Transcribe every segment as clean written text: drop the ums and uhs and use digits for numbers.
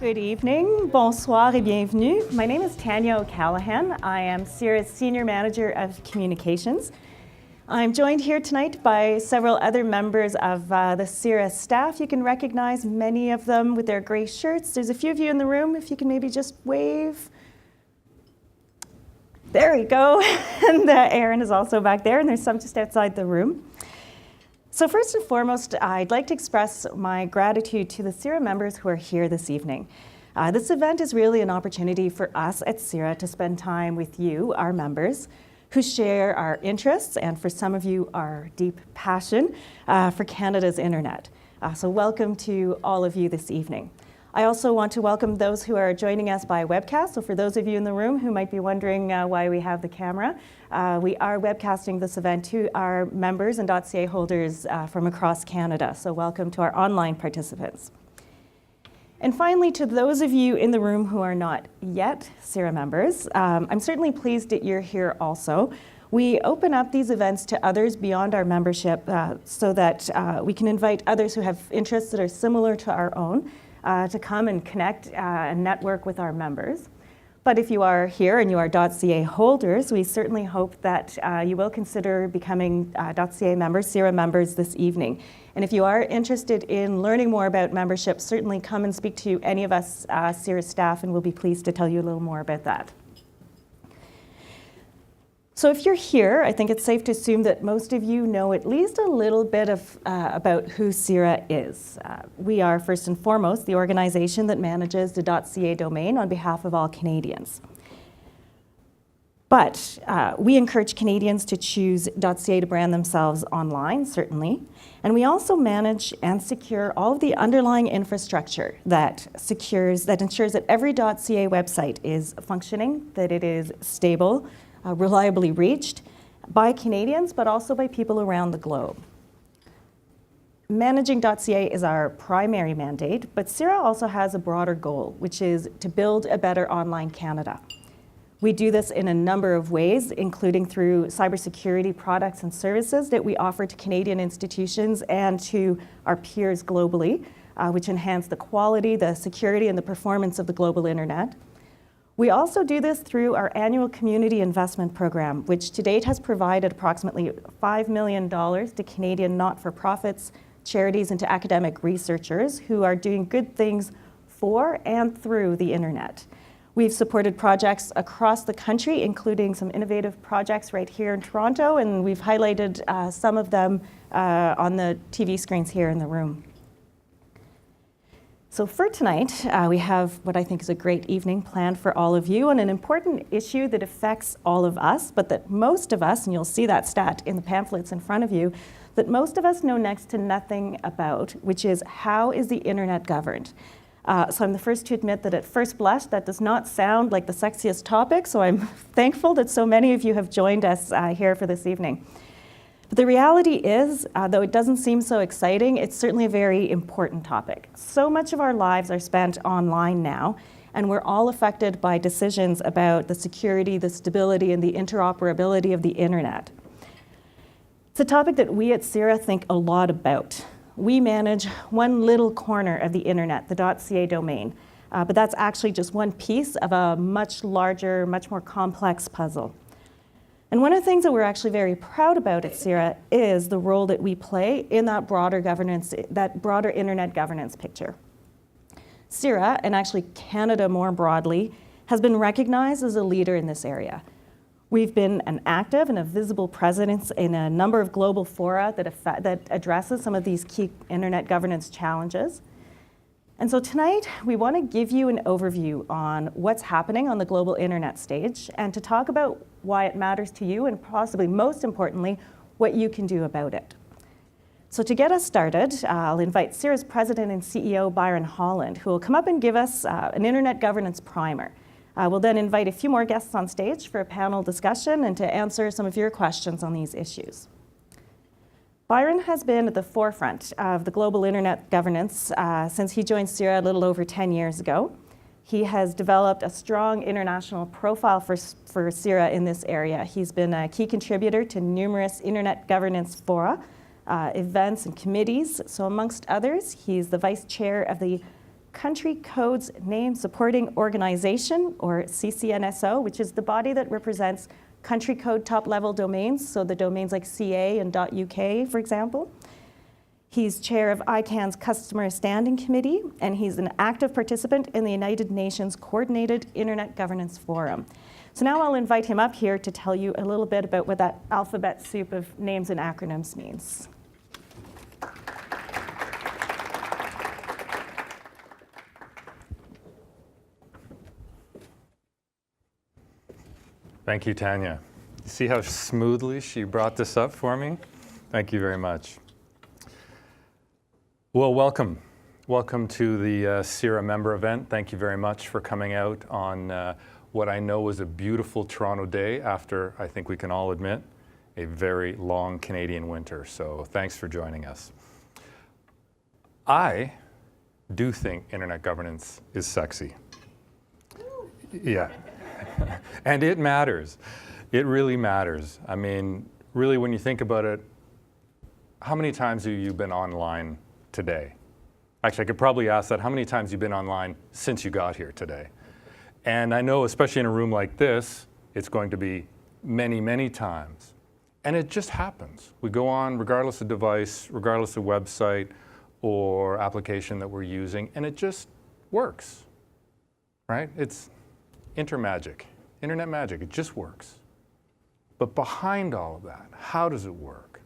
Good evening, bonsoir et bienvenue. My name is Tanya O'Callaghan. I am CIRA's Senior Manager of Communications. I'm joined here tonight by several other members of the CIRA staff. You can recognize many of them with their gray shirts. There's a few of you in the room, if you can maybe just wave. There we go. And Aaron is also back there, and there's some just outside the room. So first and foremost, I'd like to express my gratitude to the CIRA members who are here this evening. This event is really an opportunity for us at CIRA to spend time with you, our members, who share our interests and for some of you, our deep passion for Canada's internet. So welcome to all of you this evening. I also want to welcome those who are joining us by webcast. So for those of you in the room who might be wondering why we have the camera, we are webcasting this event to our members and .ca holders from across Canada. So welcome to our online participants. And finally, to those of you in the room who are not yet CIRA members, I'm certainly pleased that you're here also. We open up these events to others beyond our membership so that we can invite others who have interests that are similar to our own to come and connect and network with our members. But if you are here and you are .ca holders, we certainly hope that you will consider becoming .ca members, CIRA members this evening. And if you are interested in learning more about membership, certainly come and speak to any of us CIRA staff, and we'll be pleased to tell you a little more about that. So if you're here, I think it's safe to assume that most of you know at least a little bit of about who CIRA is. We are first and foremost the organization that manages the .ca domain on behalf of all Canadians. But we encourage Canadians to choose .ca to brand themselves online, certainly. And we also manage and secure all of the underlying infrastructure that ensures that every .ca website is functioning, that it is stable, reliably reached by Canadians, but also by people around the globe. Managing .ca is our primary mandate, but CIRA also has a broader goal, which is to build a better online Canada. We do this in a number of ways, including through cybersecurity products and services that we offer to Canadian institutions and to our peers globally, which enhance the quality, the security, and the performance of the global internet. We also do this through our annual community investment program, which to date has provided approximately $5 million to Canadian not-for-profits, charities, and to academic researchers who are doing good things for and through the internet. We've supported projects across the country, including some innovative projects right here in Toronto, and we've highlighted some of them on the TV screens here in the room. So for tonight, we have what I think is a great evening planned for all of you on an important issue that affects all of us, but that most of us, and you'll see that stat in the pamphlets in front of you, that most of us know next to nothing about, which is how is the internet governed? So I'm the first to admit that at first blush, that does not sound like the sexiest topic, so I'm thankful that so many of you have joined us here for this evening. But the reality is, though it doesn't seem so exciting, it's certainly a very important topic. So much of our lives are spent online now, and we're all affected by decisions about the security, the stability, and the interoperability of the internet. It's a topic that we at CIRA think a lot about. We manage one little corner of the internet, the .ca domain, but that's actually just one piece of a much larger, much more complex puzzle. And one of the things that we're actually very proud about at CIRA is the role that we play in that broader governance, that broader internet governance picture. CIRA, and actually Canada more broadly, has been recognized as a leader in this area. We've been an active and a visible presence in a number of global fora that addresses some of these key internet governance challenges. And so tonight, we want to give you an overview on what's happening on the global internet stage and to talk about why it matters to you and possibly most importantly, what you can do about it. So to get us started, I'll invite CIRA's President and CEO, Byron Holland, who will come up and give us an internet governance primer. We'll then invite a few more guests on stage for a panel discussion and to answer some of your questions on these issues. Byron has been at the forefront of the global internet governance since he joined CIRA a little over 10 years ago. He has developed a strong international profile for CIRA in this area. He's been a key contributor to numerous internet governance fora, events and committees. So amongst others, he's the vice chair of the Country Codes Name Supporting Organization, or CCNSO, which is the body that represents country code top-level domains, so the domains like .ca and .uk, for example. He's chair of ICANN's Customer Standing Committee, and he's an active participant in the United Nations Coordinated Internet Governance Forum. So now I'll invite him up here to tell you a little bit about what that alphabet soup of names and acronyms means. Thank you, Tanya. You see how smoothly she brought this up for me? Thank you very much. Well, welcome. Welcome to the CIRA member event. Thank you very much for coming out on what I know was a beautiful Toronto day after, I think we can all admit, a very long Canadian winter. So thanks for joining us. I do think internet governance is sexy. Yeah. And it matters. It really matters. I mean, really, when you think about it, how many times have you been online today? Actually, I could probably ask that. How many times have you been online since you got here today? And I know, especially in a room like this, it's going to be many, many times. And it just happens. We go on regardless of device, regardless of website or application that we're using, and it just works, right? It's internet magic, it just works. But behind all of that, how does it work?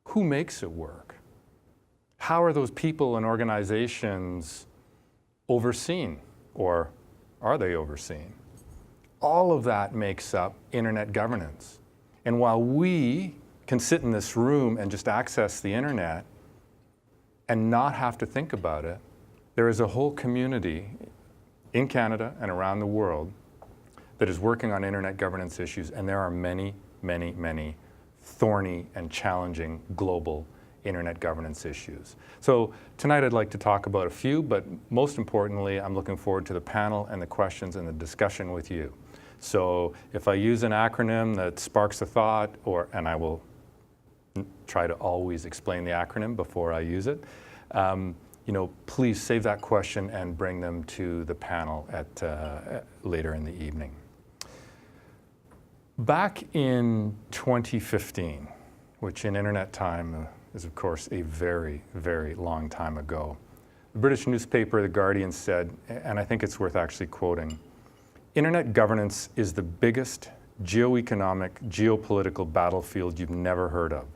Who makes it work? How are those people and organizations overseen, or are they overseen? All of that makes up internet governance. And while we can sit in this room and just access the internet and not have to think about it, there is a whole community in Canada and around the world that is working on internet governance issues, and there are many, many, many thorny and challenging global internet governance issues. So tonight I'd like to talk about a few, but most importantly, I'm looking forward to the panel and the questions and the discussion with you. So if I use an acronym that sparks a thought, and I will try to always explain the acronym before I use it, please save that question and bring them to the panel later in the evening. Back in 2015, which in internet time is of course a very, very long time ago, the British newspaper The Guardian said, and I think it's worth actually quoting, "Internet governance is the biggest geoeconomic, geopolitical battlefield you've never heard of,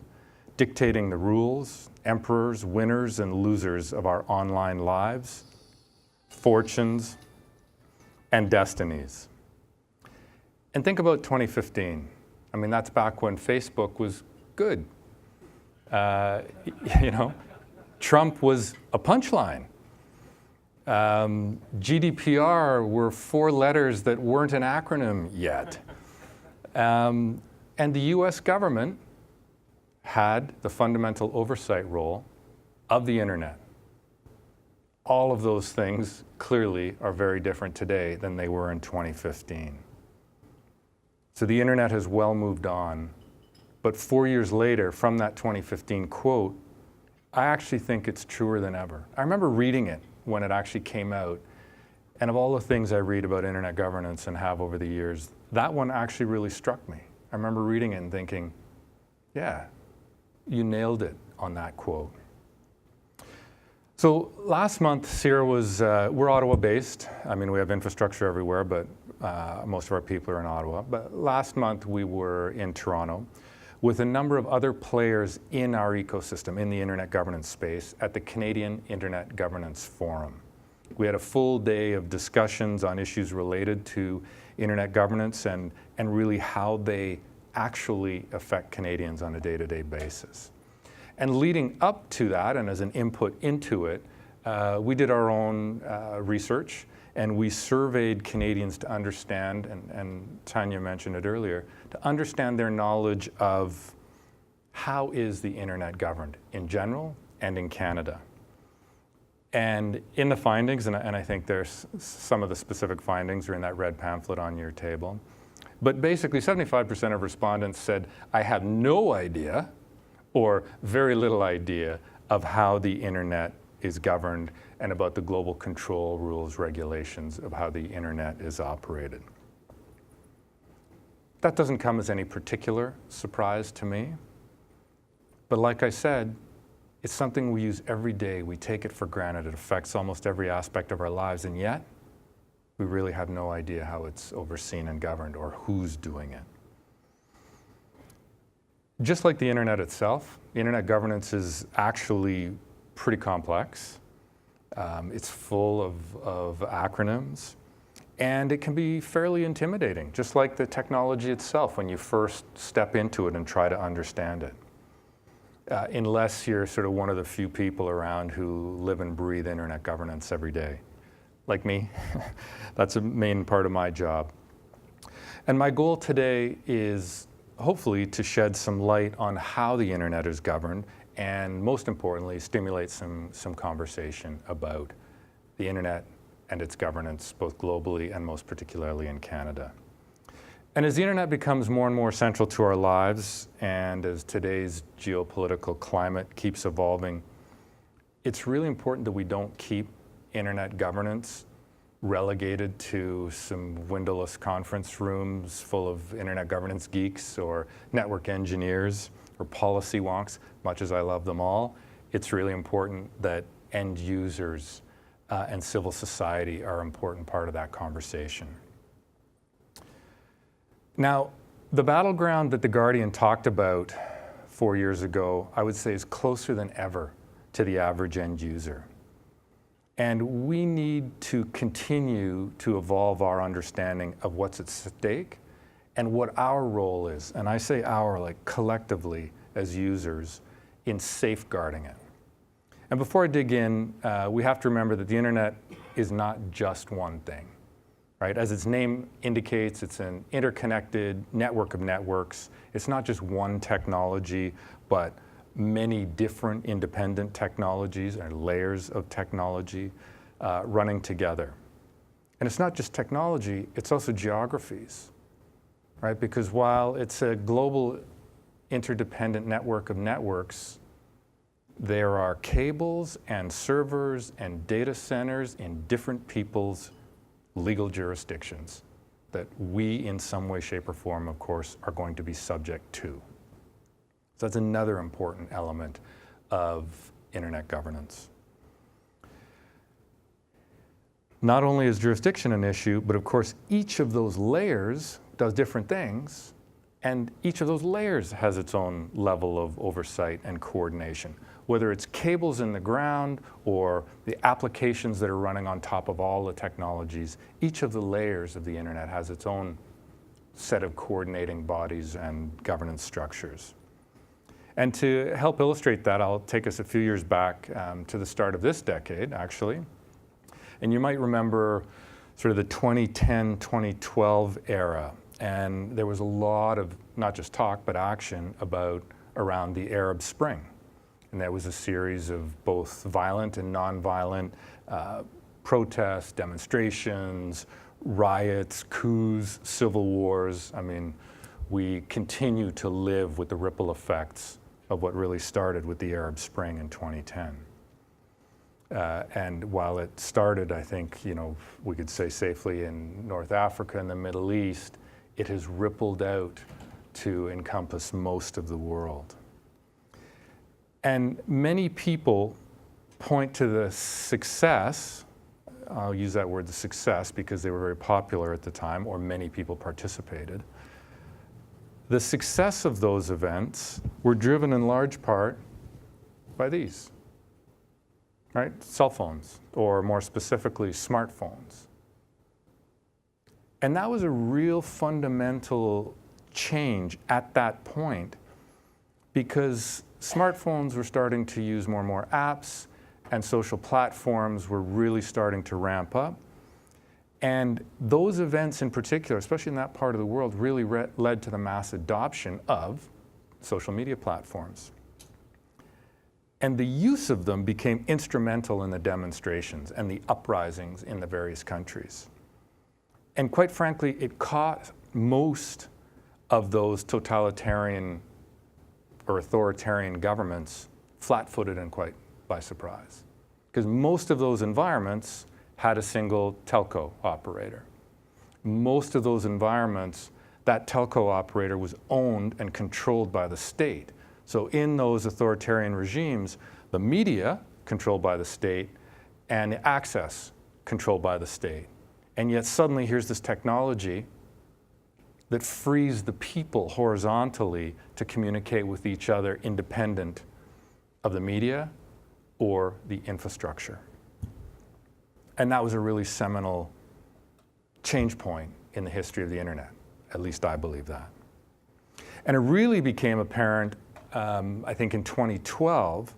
dictating the rules, emperors, winners, and losers of our online lives, fortunes, and destinies." And think about 2015. I mean, that's back when Facebook was good. Trump was a punchline. GDPR were 4 letters that weren't an acronym yet. And the US government had the fundamental oversight role of the internet. All of those things clearly are very different today than they were in 2015. So the internet has well moved on. But 4 years later, from that 2015 quote, I actually think it's truer than ever. I remember reading it when it actually came out. And of all the things I read about internet governance and have over the years, that one actually really struck me. I remember reading it and thinking, yeah, you nailed it on that quote. So last month, CIRA was, we're Ottawa-based. I mean, we have infrastructure everywhere, but most of our people are in Ottawa. But last month, we were in Toronto with a number of other players in our ecosystem, in the internet governance space, at the Canadian Internet Governance Forum. We had a full day of discussions on issues related to internet governance and really how they actually affect Canadians on a day-to-day basis. And leading up to that, and as an input into it, we did our own research, and we surveyed Canadians to understand, and Tanya mentioned it earlier, to understand their knowledge of how is the internet governed in general and in Canada. And in the findings, and I think there's some of the specific findings are in that red pamphlet on your table, but basically 75% of respondents said, I have no idea or very little idea of how the internet is governed and about the global control rules, regulations of how the internet is operated. That doesn't come as any particular surprise to me. But like I said, it's something we use every day. We take it for granted. It affects almost every aspect of our lives, and yet we really have no idea how it's overseen and governed or who's doing it. Just like the internet itself, the internet governance is actually pretty complex. It's full of acronyms, and it can be fairly intimidating, just like the technology itself when you first step into it and try to understand it. Unless you're sort of one of the few people around who live and breathe internet governance every day. Like me, that's a main part of my job. And my goal today is hopefully to shed some light on how the internet is governed, and most importantly, stimulate some conversation about the internet and its governance, both globally and most particularly in Canada. And as the internet becomes more and more central to our lives, and as today's geopolitical climate keeps evolving, it's really important that we don't keep internet governance relegated to some windowless conference rooms full of internet governance geeks or network engineers or policy wonks. Much as I love them all, it's really important that end users and civil society are an important part of that conversation. Now, the battleground that The Guardian talked about 4 years ago, I would say is closer than ever to the average end user. And we need to continue to evolve our understanding of what's at stake and what our role is. And I say our, like collectively as users, in safeguarding it. And before I dig in, we have to remember that the internet is not just one thing, right? As its name indicates, it's an interconnected network of networks. It's not just one technology, but many different independent technologies or layers of technology running together. And it's not just technology, it's also geographies, right? Because while it's a global interdependent network of networks, there are cables and servers and data centers in different people's legal jurisdictions that we, in some way, shape, or form, of course, are going to be subject to. So that's another important element of internet governance. Not only is jurisdiction an issue, but of course each of those layers does different things, and each of those layers has its own level of oversight and coordination. Whether it's cables in the ground or the applications that are running on top of all the technologies, each of the layers of the internet has its own set of coordinating bodies and governance structures. And to help illustrate that, I'll take us a few years back to the start of this decade, actually. And you might remember sort of the 2010-2012 era. And there was a lot of, not just talk, but action around the Arab Spring. And that was a series of both violent and nonviolent protests, demonstrations, riots, coups, civil wars. I mean, we continue to live with the ripple effects of what really started with the Arab Spring in 2010. And while it started, I think, we could say safely in North Africa and the Middle East, it has rippled out to encompass most of the world. And many people point to the success, I'll use that word, the success, because they were very popular at the time, or many people participated. The success of those events were driven in large part by these, right? Cell phones, or more specifically, smartphones. And that was a real fundamental change at that point, because smartphones were starting to use more and more apps, and social platforms were really starting to ramp up. And those events in particular, especially in that part of the world, really led to the mass adoption of social media platforms. And the use of them became instrumental in the demonstrations and the uprisings in the various countries. And quite frankly, it caught most of those totalitarian or authoritarian governments flat-footed and quite by surprise. because most of those environments had a single telco operator. Most of those environments, that telco operator was owned and controlled by the state. So in those authoritarian regimes, the media controlled by the state and the access controlled by the state. And yet suddenly here's this technology that frees the people horizontally to communicate with each other independent of the media or the infrastructure. And that was a really seminal change point in the history of the internet. At least I believe that. And it really became apparent, I think, in 2012,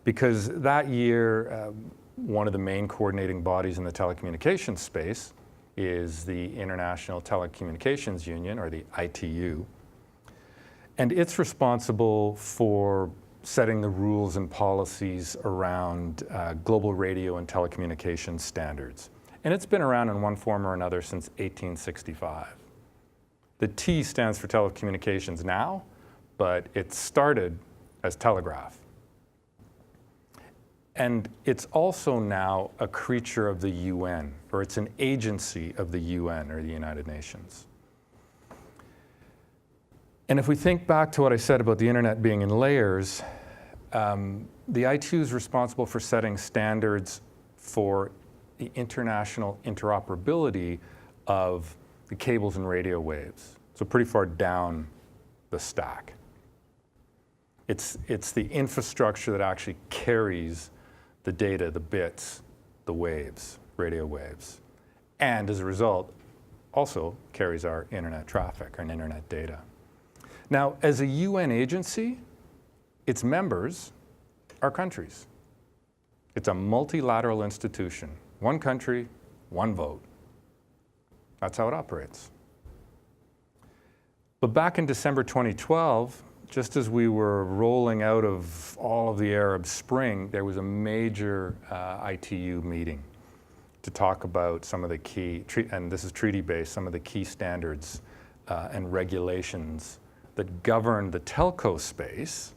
because that year, one of the main coordinating bodies in the telecommunications space is the International Telecommunications Union, or the ITU. And it's responsible for setting the rules and policies around global radio and telecommunications standards. And it's been around in one form or another since 1865. The T stands for telecommunications now, but it started as telegraph. And it's also now a creature of the UN, or it's an agency of the UN, or the United Nations. And if we think back to what I said about the internet being in layers, the ITU is responsible for setting standards for the international interoperability of the cables and radio waves. So pretty far down the stack. It's the infrastructure that actually carries the data, the bits, the waves, radio waves. And as a result, also carries our internet traffic, our internet data. Now, as a UN agency, its members are countries. It's a multilateral institution. One country, one vote. That's how it operates. But back in December 2012, just as we were rolling out of all of the Arab Spring, there was a major ITU meeting to talk about some of the key, and this is treaty-based, some of the key standards and regulations that govern the telco space.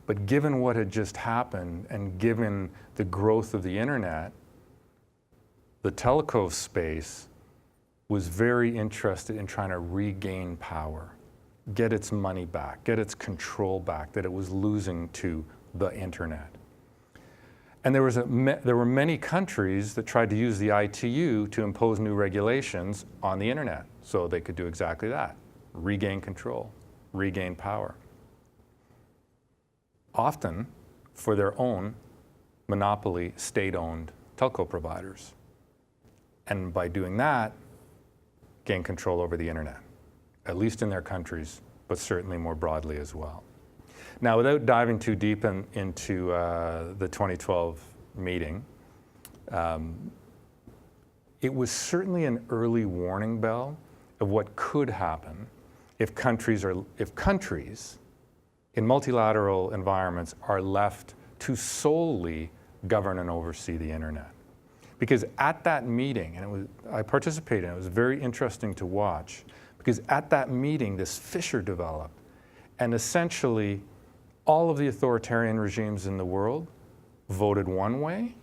But given what had just happened and given the growth of the internet, the telco space was very interested in trying to regain power, get its money back, get its control back that it was losing to the internet. And there were many countries that tried to use the ITU to impose new regulations on the internet so they could do exactly that, regain control, regain power. Often for their own monopoly, state-owned telco providers. And by doing that, gain control over the internet, at least in their countries, but certainly more broadly as well. Now, without diving too deep into the 2012 meeting, it was certainly an early warning bell of what could happen if countries in multilateral environments are left to solely govern and oversee the internet. Because at that meeting, and I participated in it, it was very interesting to watch, because at that meeting, this fissure developed, and essentially all of the authoritarian regimes in the world voted one way,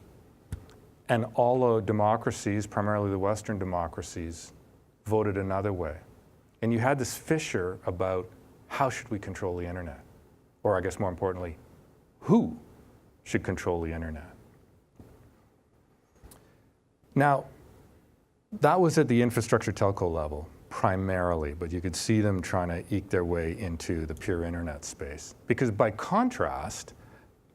and all the democracies, primarily the Western democracies, voted another way. And you had this fissure about how should we control the internet? Or I guess more importantly, who should control the internet? Now, that was at the infrastructure telco level primarily, but you could see them trying to eke their way into the pure internet space. Because by contrast,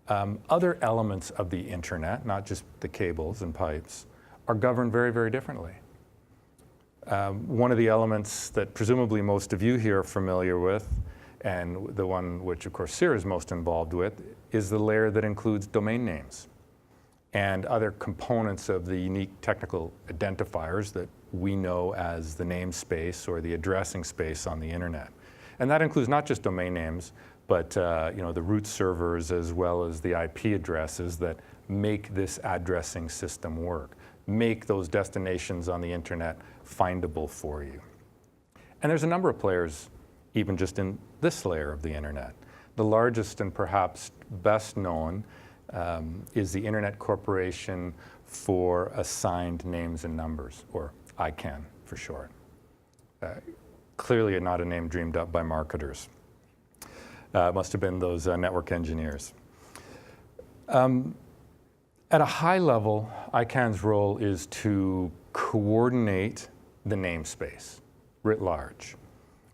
other elements of the internet, not just the cables and pipes, are governed very, very differently. One of the elements that presumably most of you here are familiar with, and the one which of course CIRA is most involved with, is the layer that includes domain names and other components of the unique technical identifiers that we know as the namespace or the addressing space on the internet. And that includes not just domain names, but the root servers as well as the IP addresses that make this addressing system work, make those destinations on the internet findable for you. And there's a number of players even just in this layer of the internet. The largest and perhaps best known is the Internet Corporation for Assigned Names and Numbers, or ICANN for short. Clearly not a name dreamed up by marketers. It must have been those network engineers. At a high level, ICANN's role is to coordinate the namespace writ large,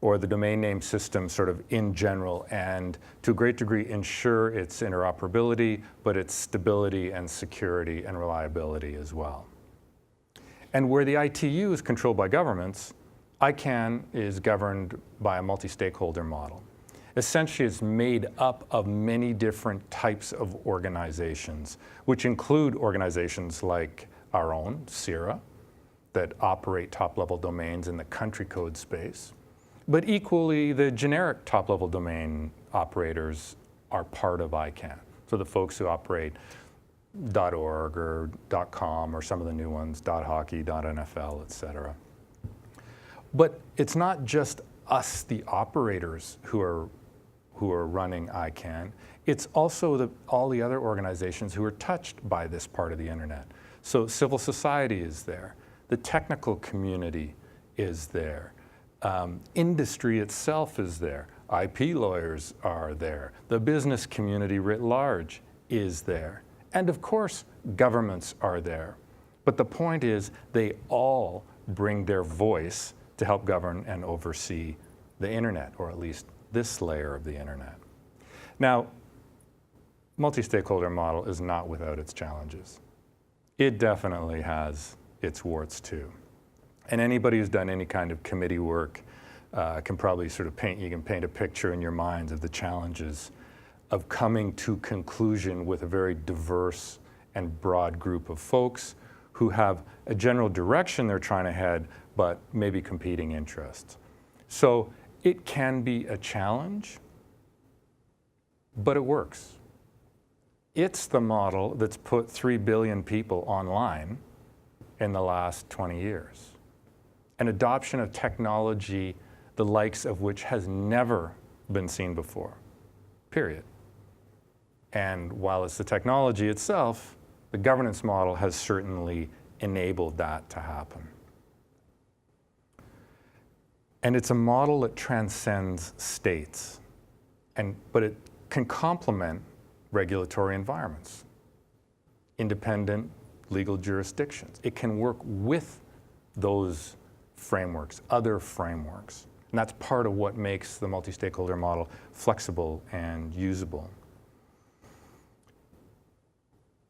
or the domain name system sort of in general, and to a great degree ensure its interoperability, but its stability and security and reliability as well. And where the ITU is controlled by governments, ICANN is governed by a multi-stakeholder model. Essentially, it's made up of many different types of organizations, which include organizations like our own, CIRA, that operate top-level domains in the country code space. But equally, the generic top-level domain operators are part of ICANN. So the folks who operate .org or .com or some of the new ones, .hockey, .nfl, et cetera. But it's not just us, the operators, who are running ICANN. It's also all the other organizations who are touched by this part of the internet. So civil society is there. The technical community is there. Industry itself is there. IP lawyers are there. The business community writ large is there. And of course, governments are there. But the point is, they all bring their voice to help govern and oversee the internet, or at least this layer of the internet. Now, multi-stakeholder model is not without its challenges. It definitely has its warts too. And anybody who's done any kind of committee work can probably sort of paint a picture in your minds of the challenges of coming to conclusion with a very diverse and broad group of folks who have a general direction they're trying to head, but maybe competing interests. So it can be a challenge, but it works. It's the model that's put 3 billion people online in the last 20 years. An adoption of technology, the likes of which has never been seen before, period. And while it's the technology itself, the governance model has certainly enabled that to happen. And it's a model that transcends states, but it can complement regulatory environments, independent legal jurisdictions. It can work with those frameworks, other frameworks. And that's part of what makes the multi-stakeholder model flexible and usable.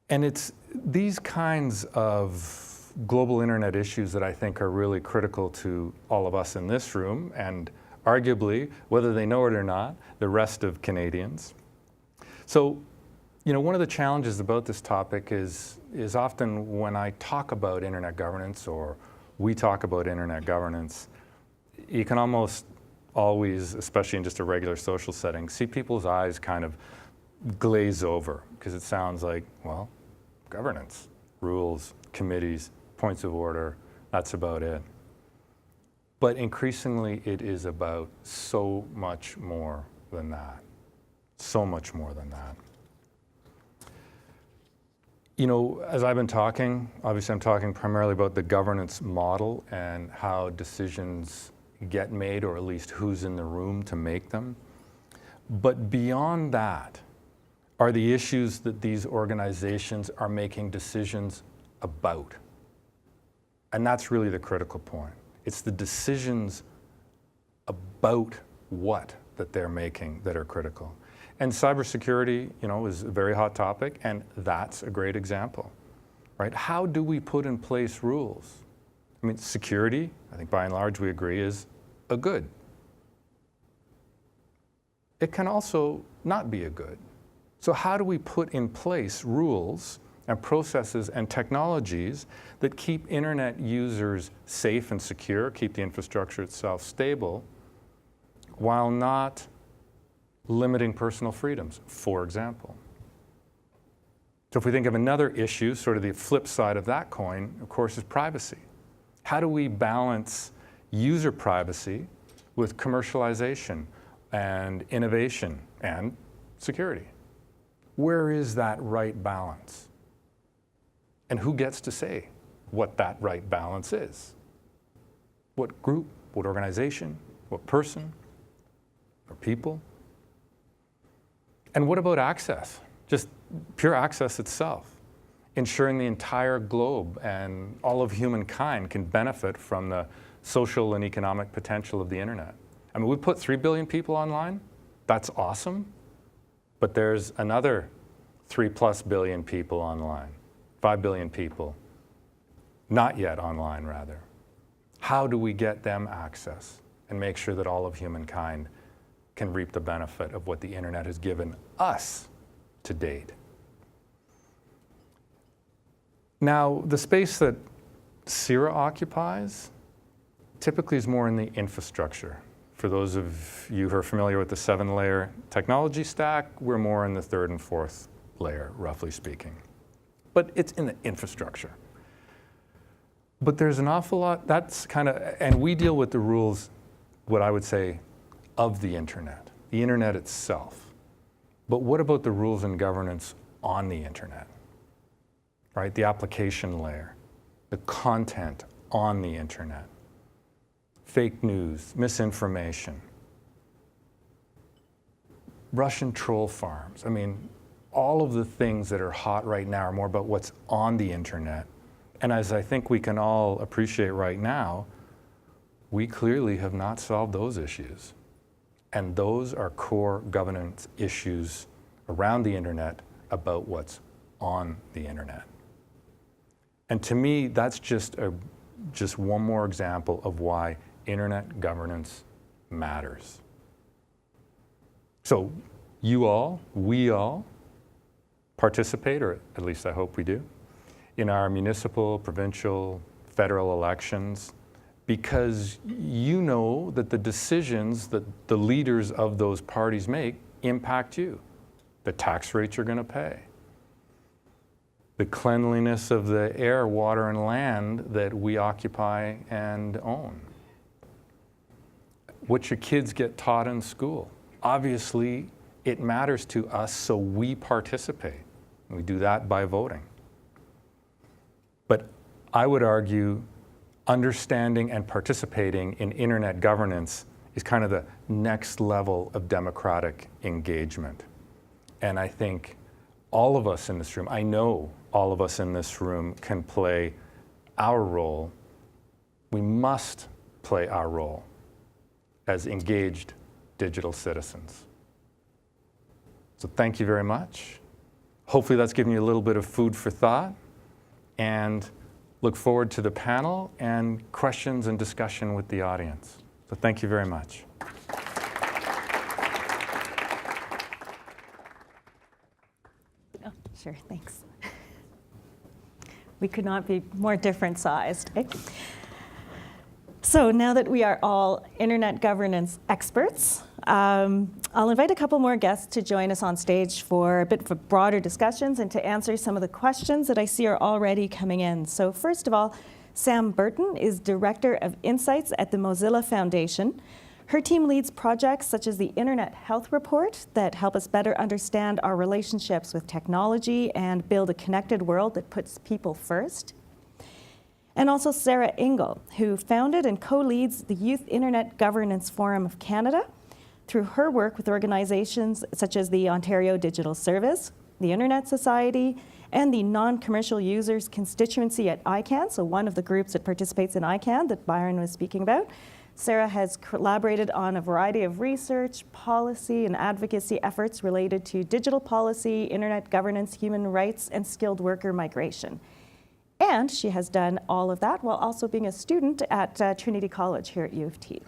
And it's these kinds of global internet issues that I think are really critical to all of us in this room, and arguably, whether they know it or not, the rest of Canadians. So, one of the challenges about this topic is often when I talk about internet governance, or we talk about internet governance, you can almost always, especially in just a regular social setting, see people's eyes kind of glaze over, because it sounds like, well, governance, rules, committees, points of order, that's about it. But increasingly, it is about so much more than that. So much more than that. As I've been talking, obviously I'm talking primarily about the governance model and how decisions get made, or at least who's in the room to make them. But beyond that are the issues that these organizations are making decisions about. And that's really the critical point. It's the decisions about what that they're making that are critical. And cybersecurity, is a very hot topic, and that's a great example, right? How do we put in place rules? I mean, security, I think by and large we agree, is a good. It can also not be a good. So how do we put in place rules and processes and technologies that keep internet users safe and secure, keep the infrastructure itself stable, while not limiting personal freedoms, for example? So if we think of another issue, sort of the flip side of that coin, of course, is privacy. How do we balance user privacy with commercialization and innovation and security? Where is that right balance? And who gets to say what that right balance is? What group, what organization, what person, or people? And what about access? Just pure access itself, ensuring the entire globe and all of humankind can benefit from the social and economic potential of the internet. I mean, we put 3 billion people online. That's awesome. But there's another 3+ billion people online, 5 billion people not yet online, rather. How do we get them access and make sure that all of humankind can reap the benefit of what the internet has given us to date? Now, the space that CIRA occupies typically is more in the infrastructure. For those of you who are familiar with the 7-layer technology stack, we're more in the 3rd and 4th layer, roughly speaking. But it's in the infrastructure. But there's an awful lot, that's kind of, and we deal with the rules, what I would say, of the internet itself. But what about the rules and governance on the internet? Right, the application layer, the content on the internet, fake news, misinformation, Russian troll farms. I mean, all of the things that are hot right now are more about what's on the internet. And as I think we can all appreciate right now, we clearly have not solved those issues. And those are core governance issues around the internet about what's on the internet. And to me, that's just one more example of why internet governance matters. So you all, we all, participate, or at least I hope we do, in our municipal, provincial, federal elections, because you know that the decisions that the leaders of those parties make impact you. The tax rates you're going to pay, the cleanliness of the air, water, and land that we occupy and own, what your kids get taught in school. Obviously, it matters to us, so we participate. We do that by voting. But I would argue understanding and participating in internet governance is kind of the next level of democratic engagement. And I think all of us in this room, I know all of us in this room can play our role. We must play our role as engaged digital citizens. So thank you very much. Hopefully that's given you a little bit of food for thought, and look forward to the panel and questions and discussion with the audience. So thank you very much. Oh, sure, thanks. We could not be more different sized. Eh? So now that we are all internet governance experts, I'll invite a couple more guests to join us on stage for a bit of broader discussions and to answer some of the questions that I see are already coming in. So first of all, Sam Burton is Director of Insights at the Mozilla Foundation. Her team leads projects such as the Internet Health Report that help us better understand our relationships with technology and build a connected world that puts people first. And also Sarah Ingle, who founded and co-leads the Youth Internet Governance Forum of Canada through her work with organizations such as the Ontario Digital Service, the Internet Society, and the Non-Commercial Users Constituency at ICANN, so one of the groups that participates in ICANN that Byron was speaking about. Sarah has collaborated on a variety of research, policy, and advocacy efforts related to digital policy, internet governance, human rights, and skilled worker migration. And she has done all of that while also being a student at Trinity College here at U of T.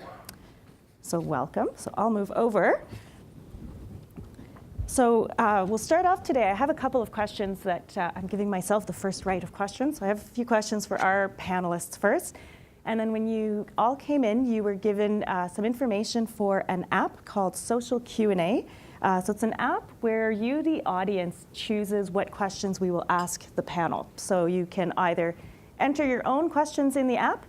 So welcome. So I'll move over. So we'll start off today. I have a couple of questions that I'm giving myself the first right of questions. So I have a few questions for our panelists first. And then when you all came in, you were given some information for an app called Social Q&A. So it's an app where you, the audience, chooses what questions we will ask the panel. So you can either enter your own questions in the app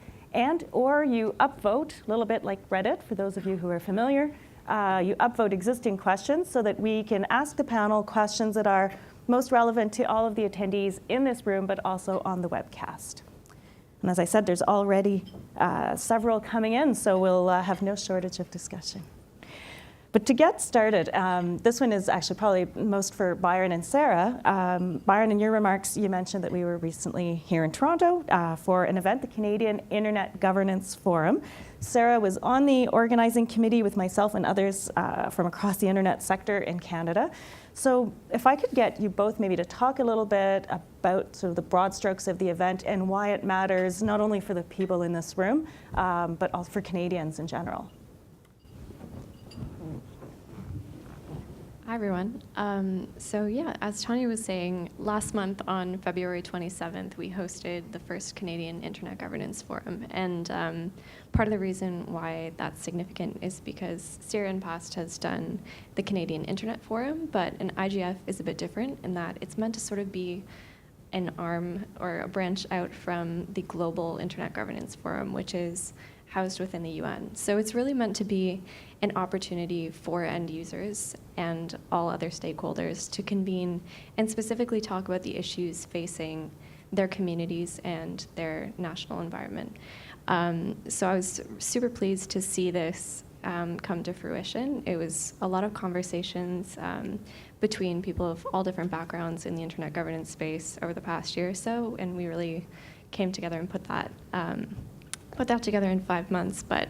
or you upvote, a little bit like Reddit, for those of you who are familiar, you upvote existing questions so that we can ask the panel questions that are most relevant to all of the attendees in this room, but also on the webcast. And as I said, there's already several coming in, so we'll have no shortage of discussion. But to get started, this one is actually probably most for Byron and Sarah. Byron, in your remarks, you mentioned that we were recently here in Toronto for an event, the Canadian Internet Governance Forum. Sarah was on the organizing committee with myself and others from across the internet sector in Canada. So if I could get you both maybe to talk a little bit about sort of the broad strokes of the event and why it matters, not only for the people in this room, but also for Canadians in general. Hi, everyone. So yeah, as Tanya was saying, last month on February 27th, we hosted the first Canadian Internet Governance Forum. And part of the reason why that's significant is because CIRA in the past has done the Canadian Internet Forum, but an IGF is a bit different in that it's meant to sort of be an arm or a branch out from the Global Internet Governance Forum, which is housed within the UN. So it's really meant to be an opportunity for end users and all other stakeholders to convene and specifically talk about the issues facing their communities and their national environment. So I was super pleased to see this come to fruition. It was a lot of conversations between people of all different backgrounds in the internet governance space over the past year or so, and we really came together and put that together in 5 months. But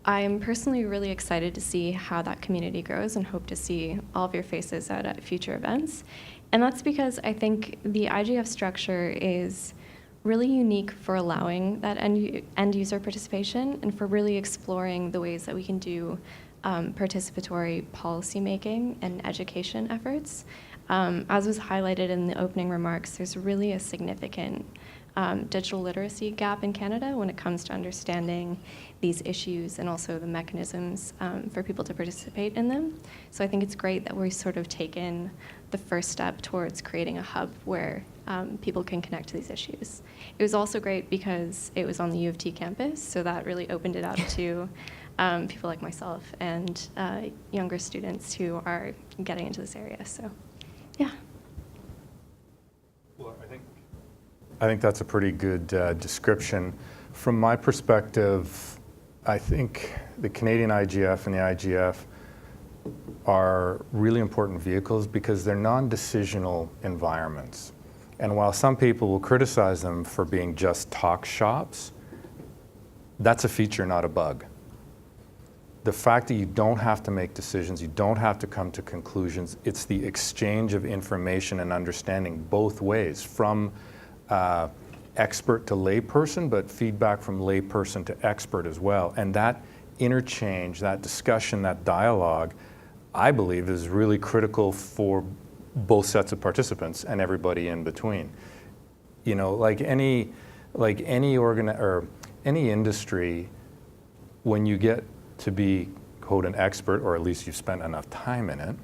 I am personally really excited to see how that community grows and hope to see all of your faces at future events. And that's because I think the IGF structure is really unique for allowing that end user participation and for really exploring the ways that we can do participatory policymaking and education efforts. As was highlighted in the opening remarks, there's really a significant digital literacy gap in Canada when it comes to understanding these issues and also the mechanisms for people to participate in them. So I think it's great that we've sort of taken the first step towards creating a hub where people can connect to these issues. It was also great because it was on the U of T campus, so that really opened it up to people like myself and younger students who are getting into this area. So, yeah. Well, I think that's a pretty good description. From my perspective, I think the Canadian IGF and the IGF are really important vehicles because they're non-decisional environments. And while some people will criticize them for being just talk shops, that's a feature, not a bug. The fact that you don't have to make decisions, you don't have to come to conclusions, it's the exchange of information and understanding both ways, from expert to layperson, but feedback from layperson to expert as well. And that interchange, that discussion, that dialogue, I believe is really critical for both sets of participants and everybody in between. You know, like any industry, when you get to be, quote, an expert, or at least you've spent enough time in it,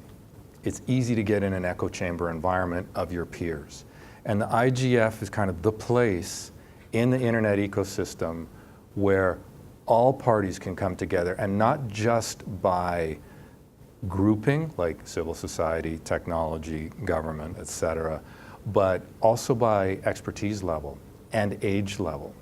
it's easy to get in an echo chamber environment of your peers. And the IGF is kind of the place in the internet ecosystem where all parties can come together, and not just by grouping, like civil society, technology, government, et cetera, but also by expertise level and age level.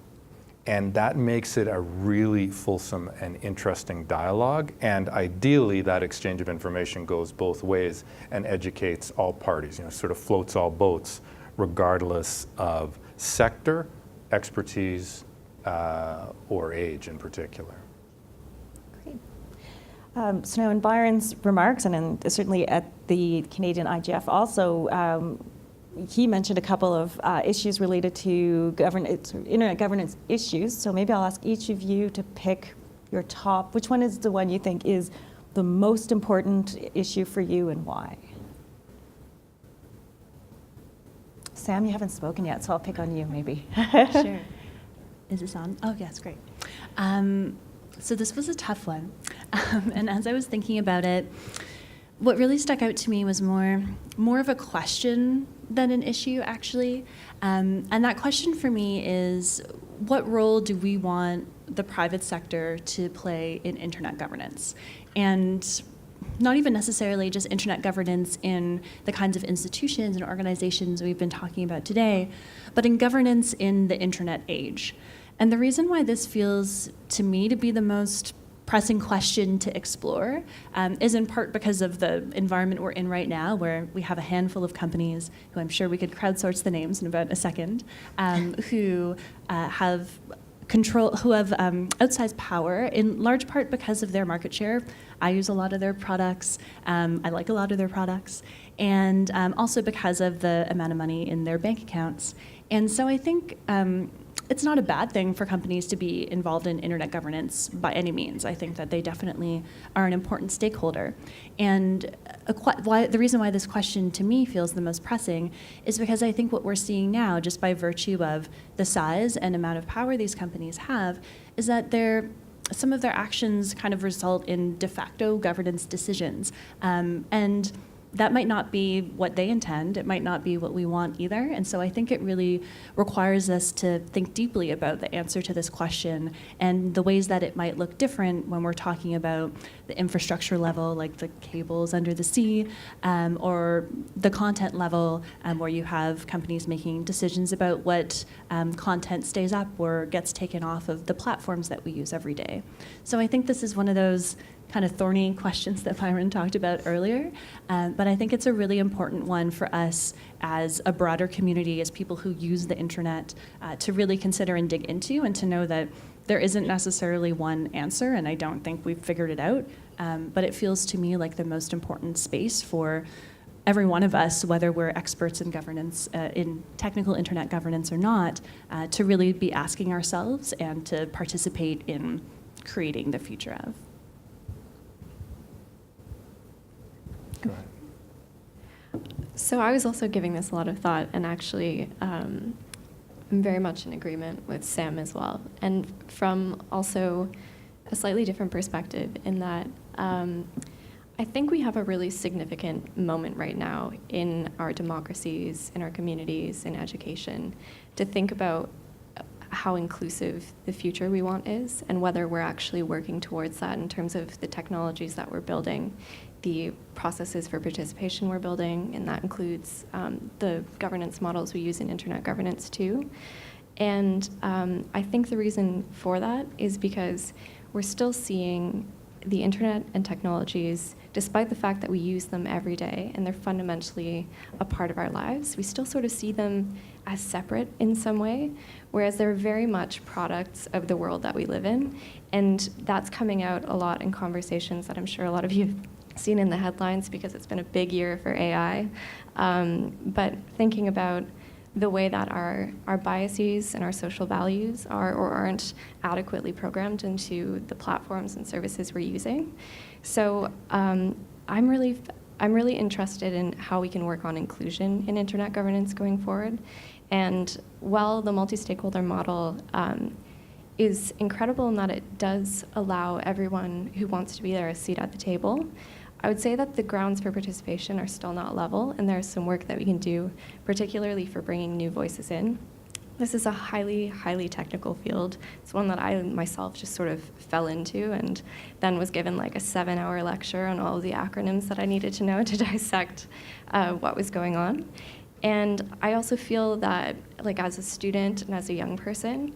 And that makes it a really fulsome and interesting dialogue. And ideally, that exchange of information goes both ways and educates all parties, you know, sort of floats all boats, regardless of sector, expertise, or age in particular. Great. So now in Byron's remarks, and certainly at the Canadian IGF also, he mentioned a couple of issues related to internet governance issues. So maybe I'll ask each of you to pick your top. Which one is the one you think is the most important issue for you and why? Sam, you haven't spoken yet, so I'll pick on you maybe. Sure. Is this on? Oh, yes, great. So this was a tough one. And as I was thinking about it, what really stuck out to me was more of a question than an issue, actually. And that question for me is, what role do we want the private sector to play in internet governance? And not even necessarily just internet governance in the kinds of institutions and organizations we've been talking about today, but in governance in the internet age. And the reason why this feels to me to be the most pressing question to explore is in part because of the environment we're in right now, where we have a handful of companies who I'm sure we could crowdsource the names in about a second, who have outsized power, in large part because of their market share. I use a lot of their products. I like a lot of their products. And also because of the amount of money in their bank accounts. And so I think it's not a bad thing for companies to be involved in internet governance by any means. I think that they definitely are an important stakeholder. And the reason why this question to me feels the most pressing is because I think what we're seeing now, just by virtue of the size and amount of power these companies have, is that some of their actions kind of result in de facto governance decisions. And that might not be what they intend. It might not be what we want either. And so I think it really requires us to think deeply about the answer to this question and the ways that it might look different when we're talking about the infrastructure level, like the cables under the sea, or the content level, where you have companies making decisions about what content stays up or gets taken off of the platforms that we use every day. So I think this is one of those kind of thorny questions that Byron talked about earlier. But I think it's a really important one for us as a broader community, as people who use the internet, to really consider and dig into, and to know that there isn't necessarily one answer, and I don't think we've figured it out. But it feels to me like the most important space for every one of us, whether we're experts in governance, in technical internet governance or not, to really be asking ourselves and to participate in creating the future of. Go ahead. So I was also giving this a lot of thought, and actually I'm very much in agreement with Sam as well. And from also a slightly different perspective in that I think we have a really significant moment right now in our democracies, in our communities, in education, to think about how inclusive the future we want is, and whether we're actually working towards that in terms of the technologies that we're building, the processes for participation we're building, and that includes the governance models we use in internet governance too. And I think the reason for that is because we're still seeing the internet and technologies, despite the fact that we use them every day and they're fundamentally a part of our lives, we still sort of see them as separate in some way, whereas they're very much products of the world that we live in. And that's coming out a lot in conversations that I'm sure a lot of you have seen in the headlines, because it's been a big year for AI. But thinking about the way that our biases and our social values are or aren't adequately programmed into the platforms and services we're using. So I'm really interested in how we can work on inclusion in internet governance going forward. And while the multi-stakeholder model is incredible in that it does allow everyone who wants to be there a seat at the table, I would say that the grounds for participation are still not level, and there's some work that we can do, particularly for bringing new voices in. This is a highly, highly technical field. It's one that I myself just sort of fell into, and then was given like a 7-hour lecture on all of the acronyms that I needed to know to dissect what was going on. And I also feel that, like, as a student and as a young person,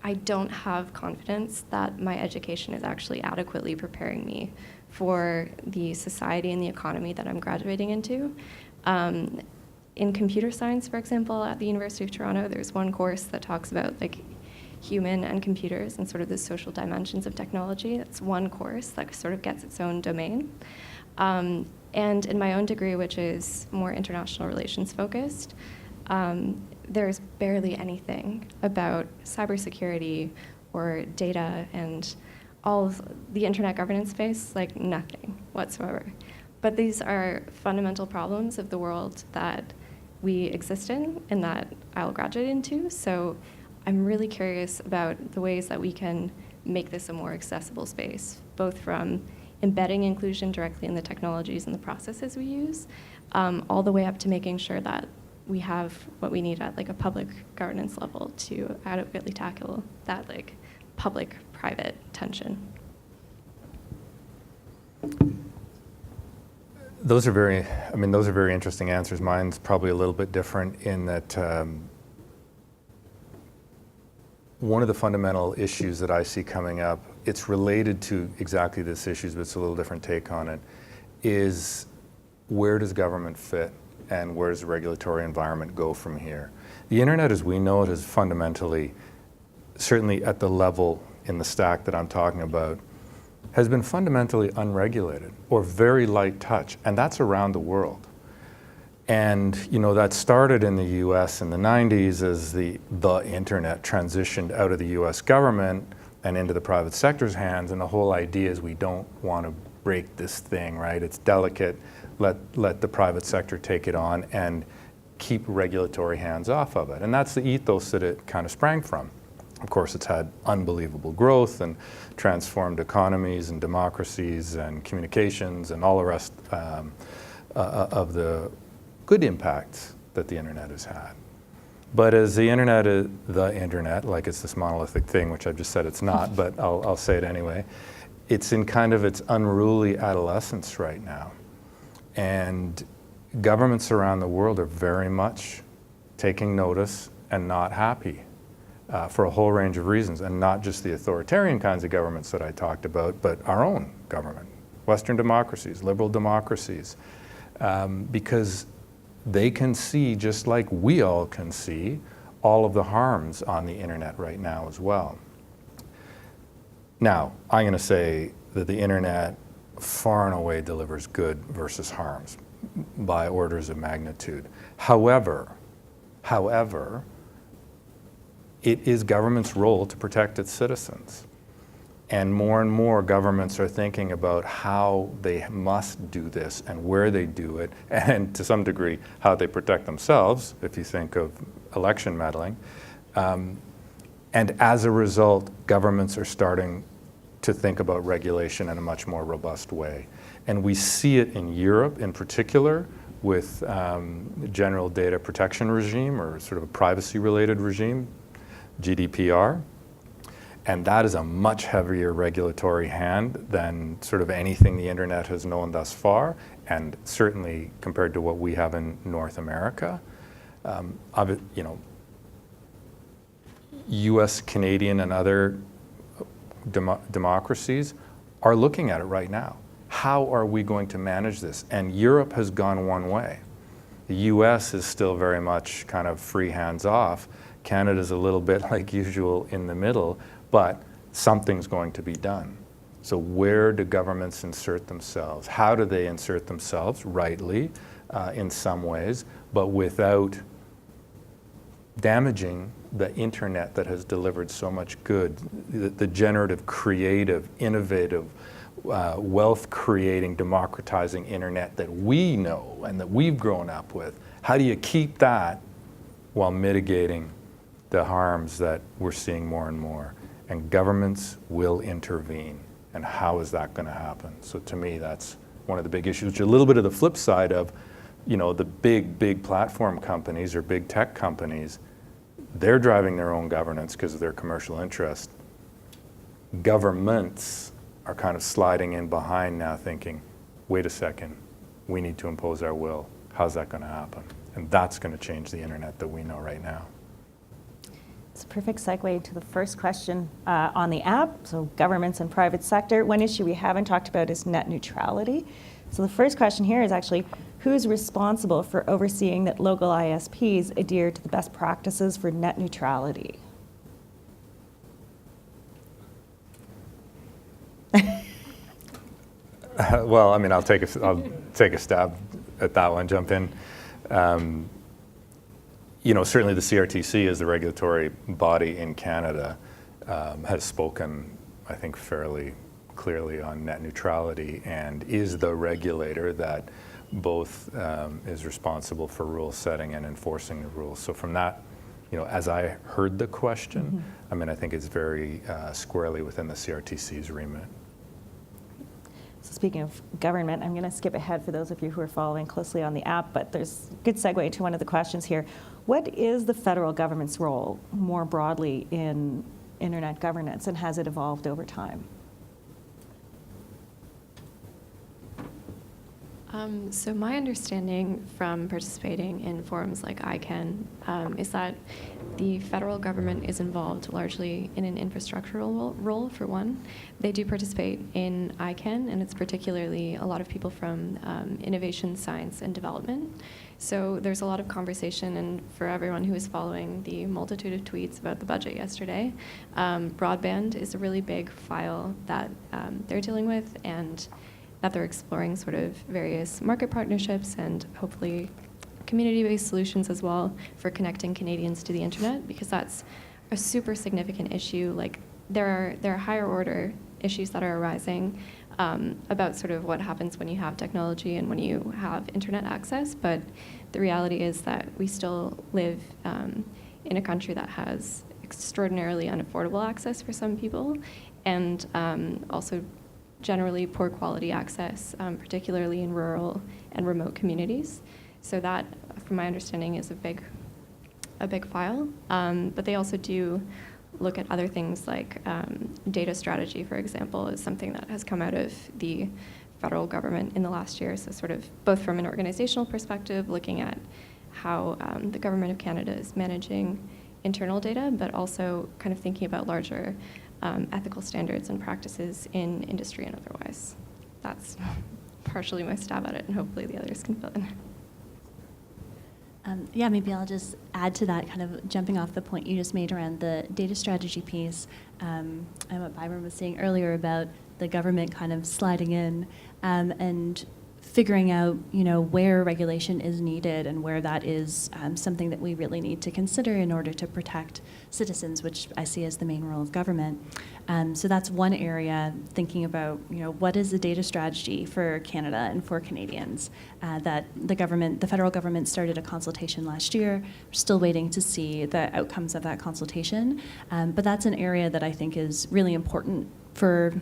I don't have confidence that my education is actually adequately preparing me for the society and the economy that I'm graduating into. In computer science, for example, at the University of Toronto, there's one course that talks about like human and computers and sort of the social dimensions of technology. That's one course that sort of gets its own domain. And in my own degree, which is more international relations focused, there's barely anything about cybersecurity or data and all of the internet governance space, like nothing whatsoever. But these are fundamental problems of the world that we exist in and that I'll graduate into. So I'm really curious about the ways that we can make this a more accessible space, both from embedding inclusion directly in the technologies and the processes we use, all the way up to making sure that we have what we need at like a public governance level to adequately tackle that like public-private tension. Those are very interesting answers. Mine's probably a little bit different in that one of the fundamental issues that I see coming up, it's related to exactly this issue, but it's a little different take on it, is where does government fit and where does the regulatory environment go from here? The internet as we know it is fundamentally, certainly at the level in the stack that I'm talking about, has been fundamentally unregulated or very light touch, and that's around the world. And that started in the US in the 90s as the internet transitioned out of the US government and into the private sector's hands, and the whole idea is we don't want to break this thing, right? It's delicate, let the private sector take it on and keep regulatory hands off of it. And that's the ethos that it kind of sprang from. Of course, it's had unbelievable growth and transformed economies and democracies and communications and all the rest of the good impacts that the internet has had. But as the internet, like it's this monolithic thing, which I've just said it's not, but I'll say it anyway, it's in kind of its unruly adolescence right now. And governments around the world are very much taking notice and not happy for a whole range of reasons, and not just the authoritarian kinds of governments that I talked about, but our own government, Western democracies, liberal democracies, because they can see, just like we all can see, all of the harms on the internet right now as well. Now, I'm going to say that the internet far and away delivers good versus harms by orders of magnitude. However, it is government's role to protect its citizens. And more governments are thinking about how they must do this and where they do it, and to some degree, how they protect themselves, if you think of election meddling. And as a result, governments are starting to think about regulation in a much more robust way. And we see it in Europe in particular with General Data Protection Regime, or sort of a privacy-related regime, GDPR. And that is a much heavier regulatory hand than sort of anything the internet has known thus far, and certainly compared to what we have in North America. US, Canadian, and other democracies are looking at it right now. How are we going to manage this? And Europe has gone one way. The US is still very much kind of free hands off. Canada's a little bit like usual in the middle, but something's going to be done. So where do governments insert themselves? How do they insert themselves? Rightly, in some ways, but without damaging the internet that has delivered so much good, the generative, creative, innovative, wealth-creating, democratizing internet that we know and that we've grown up with. How do you keep that while mitigating the harms that we're seeing more and more? And governments will intervene. And how is that going to happen? So to me, that's one of the big issues, which is a little bit of the flip side of, the big platform companies or big tech companies. They're driving their own governance because of their commercial interest. Governments are kind of sliding in behind now thinking, wait a second, we need to impose our will. How's that going to happen? And that's going to change the internet that we know right now. It's a perfect segue to the first question on the app, so governments and private sector. One issue we haven't talked about is net neutrality. So the first question here is actually, who's responsible for overseeing that local ISPs adhere to the best practices for net neutrality? Well, I mean, I'll take a stab at that one, jump in. Certainly the CRTC as the regulatory body in Canada has spoken, I think, fairly clearly on net neutrality and is the regulator that both is responsible for rule setting and enforcing the rules. So from that, as I heard the question, I think it's very squarely within the CRTC's remit. So speaking of government, I'm going to skip ahead for those of you who are following closely on the app, but there's a good segue to one of the questions here. What is the federal government's role more broadly in internet governance, and has it evolved over time? So my understanding from participating in forums like ICANN is that the federal government is involved largely in an infrastructural role, for one. They do participate in ICANN, and it's particularly a lot of people from innovation, science, and development. So there's a lot of conversation, and for everyone who is following the multitude of tweets about the budget yesterday, broadband is a really big file that they're dealing with, and that they're exploring sort of various market partnerships and hopefully community-based solutions as well for connecting Canadians to the internet, because that's a super significant issue. Like there are higher order issues that are arising about sort of what happens when you have technology and when you have internet access, but the reality is that we still live in a country that has extraordinarily unaffordable access for some people, and also generally poor quality access, particularly in rural and remote communities. So that, from my understanding, is a big file. But they also do look at other things like data strategy, for example, is something that has come out of the federal government in the last year. So sort of both from an organizational perspective, looking at how the government of Canada is managing internal data, but also kind of thinking about larger ethical standards and practices in industry and otherwise. That's partially my stab at it, and hopefully the others can fill in. Yeah, maybe I'll just add to that, kind of jumping off the point you just made around the data strategy piece, and what Byron was saying earlier about the government kind of sliding in and figuring out, where regulation is needed and where that is something that we really need to consider in order to protect citizens, which I see as the main role of government. So that's one area, thinking about, what is the data strategy for Canada and for Canadians that the federal government started a consultation last year. We're still waiting to see the outcomes of that consultation. But that's an area that I think is really important for,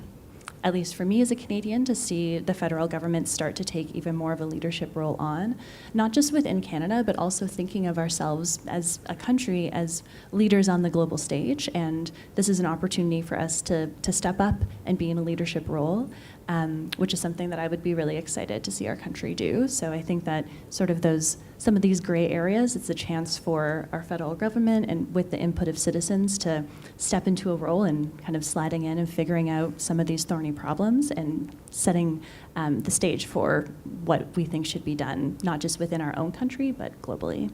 at least for me as a Canadian, to see the federal government start to take even more of a leadership role on, not just within Canada, but also thinking of ourselves as a country as leaders on the global stage. And this is an opportunity for us to step up and be in a leadership role, which is something that I would be really excited to see our country do. So I think that sort of some of these gray areas, it's a chance for our federal government and with the input of citizens to step into a role and kind of sliding in and figuring out some of these thorny problems and setting the stage for what we think should be done, not just within our own country, but globally.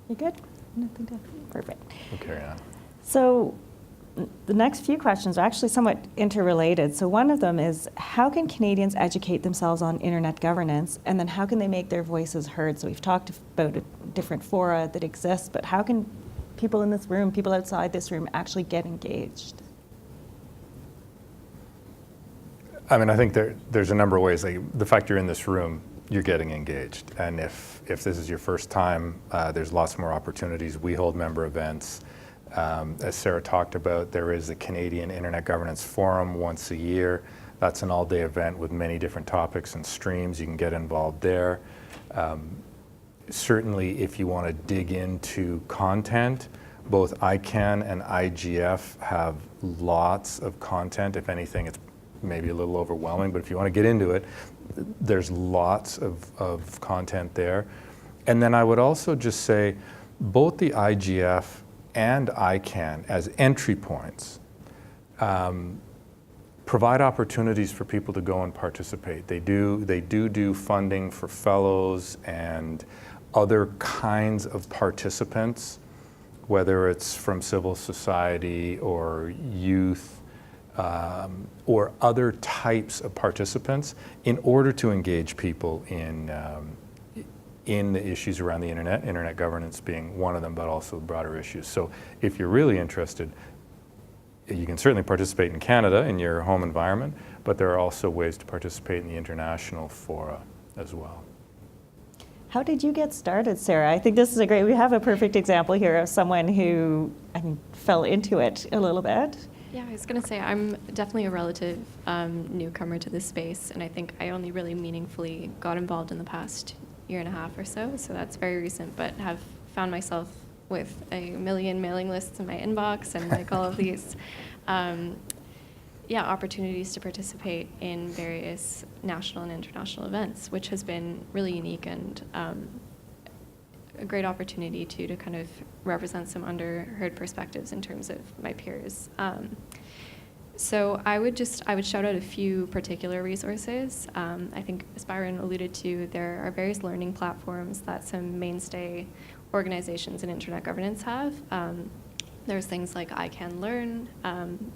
You good? Nothing to. Perfect. We'll carry on. So the next few questions are actually somewhat interrelated. So one of them is, how can Canadians educate themselves on internet governance, and then how can they make their voices heard? So we've talked about different fora that exist, but how can people in this room, people outside this room, actually get engaged? I mean, I think there's a number of ways. Like the fact you're in this room, you're getting engaged. And if this is your first time, there's lots more opportunities. We hold member events. As Sarah talked about, there is a Canadian Internet Governance Forum once a year. That's an all-day event with many different topics and streams. You can get involved there. Certainly, if you want to dig into content, both ICANN and IGF have lots of content. If anything, it's maybe a little overwhelming, but if you want to get into it, there's lots of content there. And then I would also just say, both the IGF and ICANN as entry points provide opportunities for people to go and participate. They do funding for fellows and other kinds of participants, whether it's from civil society or youth or other types of participants, in order to engage people in the issues around the internet governance being one of them, but also broader issues. So if you're really interested, you can certainly participate in Canada in your home environment, but there are also ways to participate in the international fora as well. How did you get started, Sarah? I think this is we have a perfect example here of someone who fell into it a little bit. Yeah, I was going to say I'm definitely a relative newcomer to this space, and I think I only really meaningfully got involved in the past year and a half or so, so that's very recent, but have found myself with a million mailing lists in my inbox and like all of these opportunities to participate in various national and international events, which has been really unique and a great opportunity to kind of represent some underheard perspectives in terms of my peers. So I would shout out a few particular resources. I think, as Byron alluded to, there are various learning platforms that some mainstay organizations in internet governance have. There's things like I Can Learn.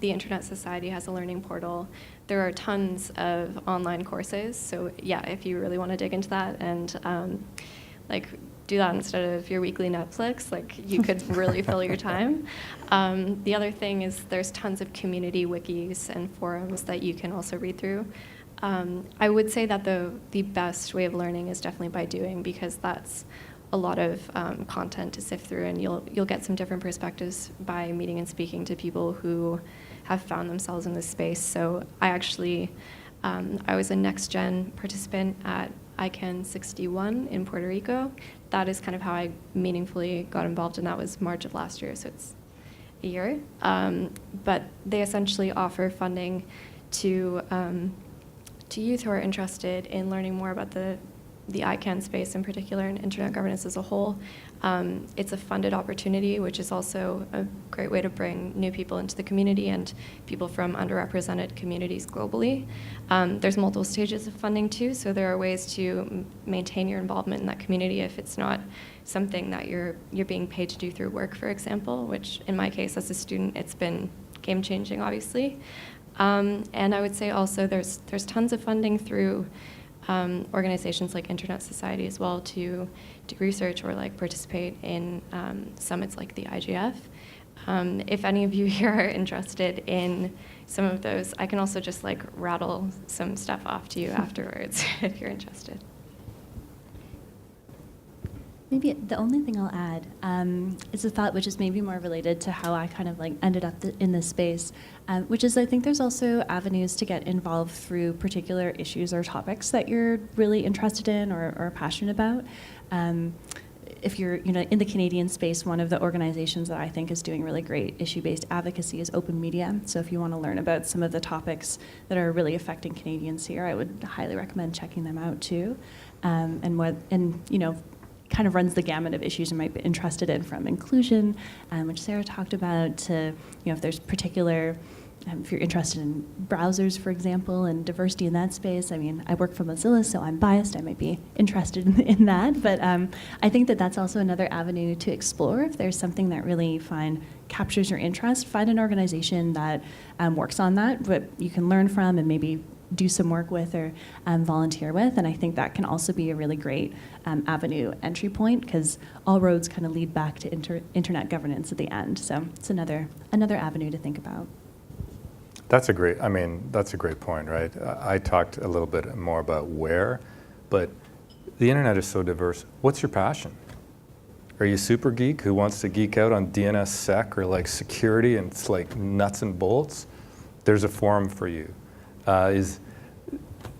The Internet Society has a learning portal. There are tons of online courses. So yeah, if you really want to dig into that and do that instead of your weekly Netflix, you could really fill your time. The other thing is there's tons of community wikis and forums that you can also read through. I would say that the best way of learning is definitely by doing, because that's a lot of content to sift through, and you'll get some different perspectives by meeting and speaking to people who have found themselves in this space. So I was a next gen participant at ICANN 61 in Puerto Rico. That is kind of how I meaningfully got involved, and that was March of last year, so it's a year. But they essentially offer funding to youth who are interested in learning more about the ICANN space in particular and internet governance as a whole. It's a funded opportunity, which is also a great way to bring new people into the community and people from underrepresented communities globally. There's multiple stages of funding too, so there are ways to maintain your involvement in that community if it's not something that you're being paid to do through work, for example, which in my case as a student, it's been game-changing, obviously. And I would say also there's tons of funding through organizations like Internet Society as well to do research or participate in summits like the IGF. If any of you here are interested in some of those, I can also just rattle some stuff off to you afterwards if you're interested. Maybe the only thing I'll add is a thought which is maybe more related to how I kind of ended up in this space, which is I think there's also avenues to get involved through particular issues or topics that you're really interested in or passionate about. If you're in the Canadian space, one of the organizations that I think is doing really great issue-based advocacy is Open Media. So if you want to learn about some of the topics that are really affecting Canadians here, I would highly recommend checking them out too. Kind of runs the gamut of issues you might be interested in, from inclusion, which Sarah talked about, to if there's particular, if you're interested in browsers, for example, and diversity in that space. I mean, I work for Mozilla, so I'm biased. I might be interested in that, but I think that that's also another avenue to explore. If there's something that really captures your interest, find an organization that works on that, but you can learn from and maybe do some work with or volunteer with, and I think that can also be a really great avenue entry point, because all roads kind of lead back to internet governance at the end. So it's another avenue to think about. That's a great point, right? I talked a little bit more about where, but the internet is so diverse. What's your passion? Are you a super geek who wants to geek out on DNSSEC or security and it's nuts and bolts? There's a forum for you.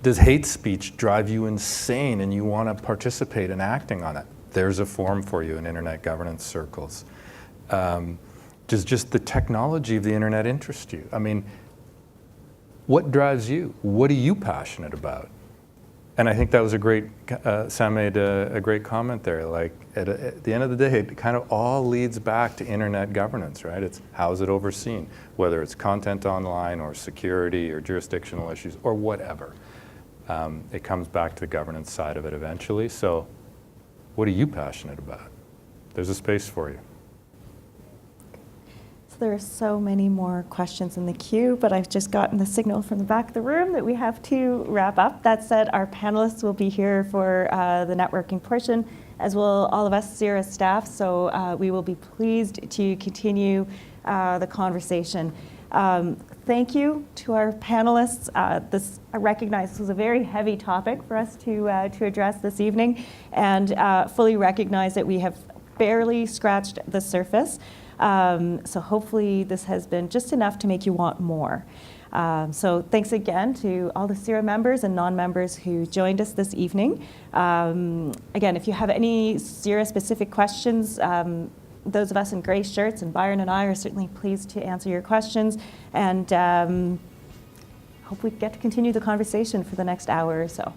Does hate speech drive you insane and you want to participate in acting on it? There's a forum for you in internet governance circles. Does just the technology of the internet interest you? I mean, what drives you? What are you passionate about? And I think that was a great, Sam made a great comment there. At the end of the day, it kind of all leads back to internet governance, right? It's how is it overseen, whether it's content online or security or jurisdictional issues or whatever. It comes back to the governance side of it eventually. So what are you passionate about? There's a space for you. So there are so many more questions in the queue, but I've just gotten the signal from the back of the room that we have to wrap up. That said, our panelists will be here for the networking portion, as will all of us CIRA staff, so we will be pleased to continue the conversation. Thank you to our panelists. I recognize this was a very heavy topic for us to address this evening, and fully recognize that we have barely scratched the surface. So hopefully this has been just enough to make you want more. So thanks again to all the CIRA members and non-members who joined us this evening. Again, if you have any CIRA-specific questions, those of us in gray shirts, and Byron and I are certainly pleased to answer your questions, and hope we get to continue the conversation for the next hour or so.